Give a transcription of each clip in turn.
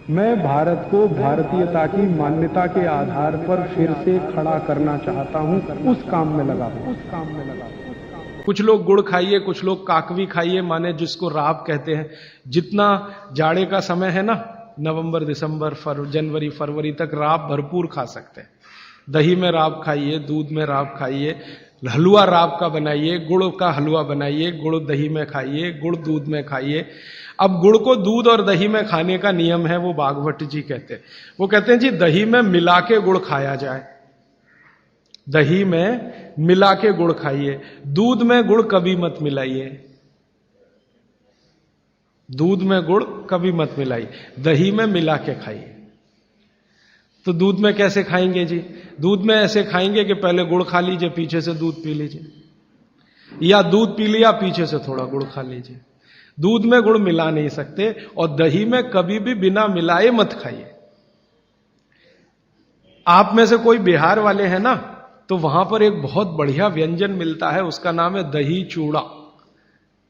मैं भारत को भारतीयता की मान्यता के आधार पर फिर से खड़ा करना चाहता हूं, उस काम में लगा हूं। कुछ लोग गुड़ खाइए, कुछ लोग काकवी खाइए, माने जिसको राब कहते हैं। जितना जाड़े का समय है ना, नवंबर दिसंबर जनवरी फरवरी तक राब भरपूर खा सकते हैं। दही में राब खाइए, दूध में राब खाइए, हलवा राब का बनाइए, गुड़ का हलवा बनाइए, गुड़ दही में खाइए, गुड़ दूध में खाइए। अब गुड़ को दूध और दही में खाने का नियम है, वो भागवत जी कहते हैं। वो कहते हैं जी दही में मिला के गुड़ खाया जाए, दही में मिला के गुड़ खाइए, दूध में गुड़ कभी मत मिलाइए, दूध में गुड़ कभी मत मिलाइए, दही में मिला के खाइए। तो दूध में कैसे खाएंगे जी? दूध में ऐसे खाएंगे कि पहले गुड़ खा लीजिए, पीछे से दूध पी लीजिए, या दूध पी लिया पीछे से थोड़ा गुड़ खा लीजिए। दूध में गुड़ मिला नहीं सकते, और दही में कभी भी बिना मिलाए मत खाइए। आप में से कोई बिहार वाले हैं ना, तो वहां पर एक बहुत बढ़िया व्यंजन मिलता है, उसका नाम है दही चूड़ा।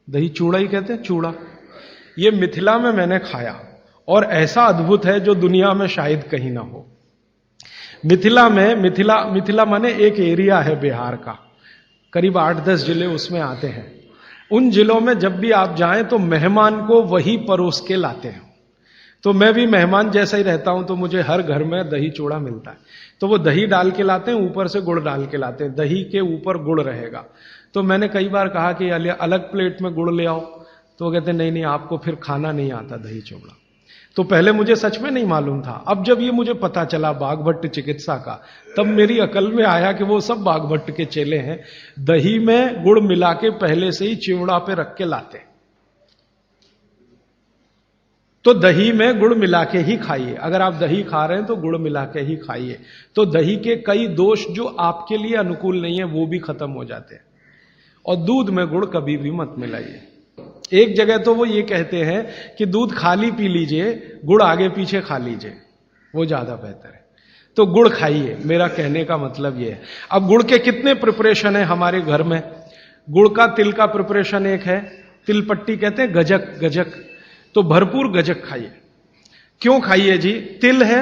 दही चूड़ा ही कहते हैं, चूड़ा। ये मिथिला में मैंने खाया, और ऐसा अद्भुत है जो दुनिया में शायद कहीं ना हो। मिथिला में, मिथिला माने एक एरिया है बिहार का, करीब 8-10 जिले उसमें आते हैं। उन जिलों में जब भी आप जाएं तो मेहमान को वही परोस के लाते हैं। तो मैं भी मेहमान जैसा ही रहता हूं, तो मुझे हर घर में दही चूड़ा मिलता है। तो वो दही डाल के लाते हैं, ऊपर से गुड़ डाल के लाते हैं, दही के ऊपर गुड़ रहेगा। तो मैंने कई बार कहा कि अलग प्लेट में गुड़ ले आओ, तो वो कहते नहीं, आपको फिर खाना नहीं आता दही चूड़ा। तो पहले मुझे सच में नहीं मालूम था। अब जब ये मुझे पता चला बाघभट्ट चिकित्सा का, तब मेरी अकल में आया कि वो सब बाघभट्ट के चेले हैं। दही में गुड़ मिला के पहले से ही चिवड़ा पे रख के लाते। तो दही में गुड़ मिला के ही खाइए। अगर आप दही खा रहे हैं तो गुड़ मिला के ही खाइए। तो दही के कई दोष जो आपके लिए अनुकूल नहीं है वो भी खत्म हो जाते हैं। और दूध में गुड़ कभी भी मत मिलाइए। एक जगह तो वो ये कहते हैं कि दूध खाली पी लीजिए, गुड़ आगे पीछे खा लीजिए, वो ज्यादा बेहतर है। तो गुड़ खाइए, मेरा कहने का मतलब ये है। अब गुड़ के कितने प्रिपरेशन है हमारे घर में? गुड़ का तिल का प्रिपरेशन एक है, तिल पट्टी कहते हैं, गजक। तो भरपूर गजक खाइए। क्यों खाइए जी? तिल है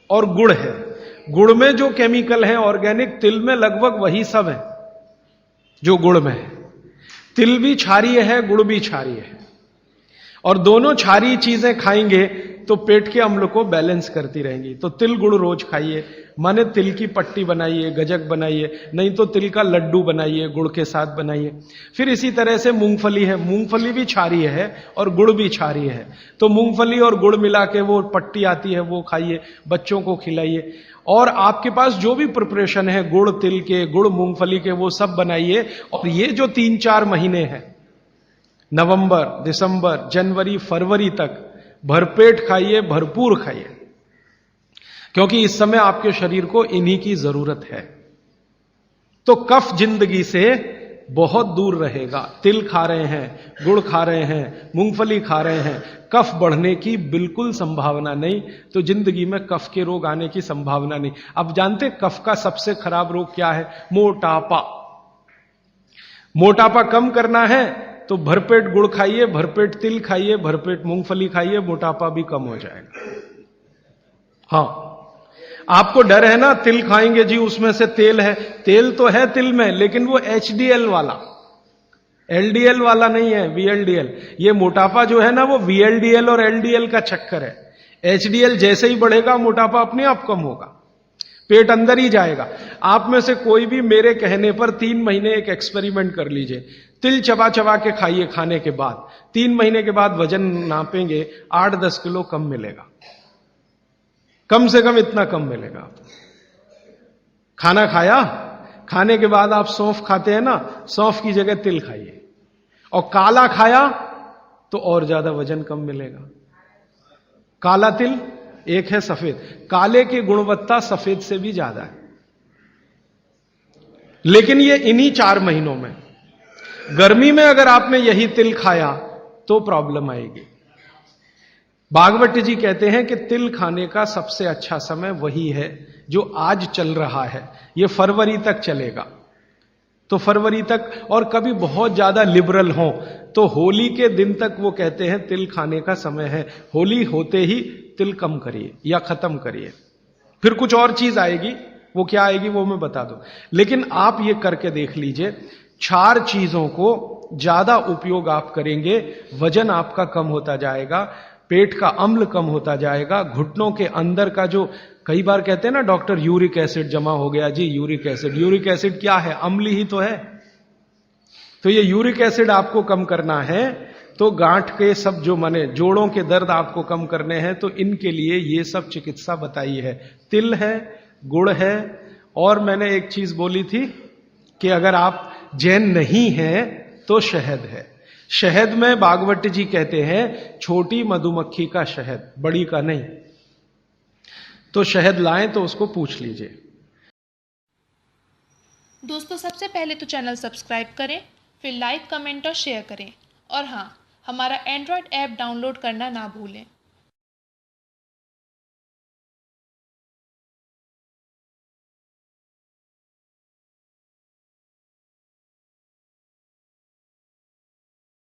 और गुड़ है। गुड़ में जो केमिकल है ऑर्गेनिक, तिल में लगभग वही सब है जो गुड़ में है। तिल भी क्षारीय है, गुड़ भी क्षारीय है, और दोनों क्षारीय चीजें खाएंगे तो पेट के अम्ल को बैलेंस करती रहेंगी। तो तिल गुड़ रोज खाइए, माने तिल की पट्टी बनाइए, गजक बनाइए, नहीं तो तिल का लड्डू बनाइए, गुड़ के साथ बनाइए। फिर इसी तरह से मूंगफली है, मूंगफली भी क्षारीय है और गुड़ भी क्षारीय है। तो मूंगफली और गुड़ मिला के वो पट्टी आती है, वो खाइए, बच्चों को खिलाइए। और आपके पास जो भी प्रिपरेशन है गुड़ तिल के, गुड़ मूंगफली के, वो सब बनाइए। और ये जो 3-4 महीने हैं, नवंबर दिसंबर जनवरी फरवरी तक, भरपेट खाइए, भरपूर खाइए, क्योंकि इस समय आपके शरीर को इन्हीं की जरूरत है। तो कफ जिंदगी से बहुत दूर रहेगा। तिल खा रहे हैं, गुड़ खा रहे हैं, मूंगफली खा रहे हैं, कफ बढ़ने की बिल्कुल संभावना नहीं। तो जिंदगी में कफ के रोग आने की संभावना नहीं। अब जानते कफ का सबसे खराब रोग क्या है? मोटापा। मोटापा कम करना है तो भरपेट गुड़ खाइए, भरपेट तिल खाइए, भरपेट मूंगफली खाइए, मोटापा भी कम हो जाएगा। हाँ, आपको डर है ना, तिल खाएंगे जी उसमें से तेल है। तेल तो है तिल में, लेकिन वो HDL वाला, LDL वाला नहीं है, VLDL। ये मोटापा जो है ना, वो VLDL और LDL का चक्कर है। HDL जैसे ही बढ़ेगा मोटापा अपने आप कम होगा, पेट अंदर ही जाएगा। आप में से कोई भी मेरे कहने पर 3 महीने एक एक्सपेरिमेंट कर लीजिए। तिल चबा चबा के खाइए, खाने के बाद 3 महीने के बाद वजन नापेंगे, 8-10 किलो कम मिलेगा, कम से कम इतना कम मिलेगा। खाना खाया, खाने के बाद आप सौंफ खाते हैं ना, सौंफ की जगह तिल खाइए। और काला खाया तो और ज्यादा वजन कम मिलेगा। काला तिल एक है, सफेद। काले की गुणवत्ता सफेद से भी ज्यादा है। लेकिन ये इन्हीं 4 महीनों में। गर्मी में अगर आपने यही तिल खाया तो प्रॉब्लम आएगी। भागवत जी कहते हैं कि तिल खाने का सबसे अच्छा समय वही है जो आज चल रहा है। ये फरवरी तक चलेगा। तो फरवरी तक, और कभी बहुत ज्यादा लिबरल हो तो होली के दिन तक वो कहते हैं तिल खाने का समय है, होली होते ही तिल कम करिए या खत्म करिए। फिर कुछ और चीज आएगी, वो क्या आएगी वो मैं बता दूं, लेकिन आप ये करके देख लीजिए। 4 चीजों को ज्यादा उपयोग आप करेंगे, वजन आपका कम होता जाएगा, पेट का अम्ल कम होता जाएगा, घुटनों के अंदर का जो कई बार कहते हैं ना डॉक्टर यूरिक एसिड जमा हो गया जी, यूरिक एसिड क्या है, अम्ल ही तो है। तो ये यूरिक एसिड आपको कम करना है, तो गांठ के सब जो माने जोड़ों के दर्द आपको कम करने हैं, तो इनके लिए ये सब चिकित्सा बताई है। तिल है, गुड़ है, और मैंने एक चीज बोली थी कि अगर आप जैन नहीं हैं तो शहद है। शहद में भागवत जी कहते हैं छोटी मधुमक्खी का शहद, बड़ी का नहीं। तो शहद लाएं तो उसको पूछ लीजिए। दोस्तों सबसे पहले तो चैनल सब्सक्राइब करें, फिर लाइक, कमेंट और शेयर करें, और हाँ, हमारा एंड्रॉयड ऐप डाउनलोड करना ना भूलें।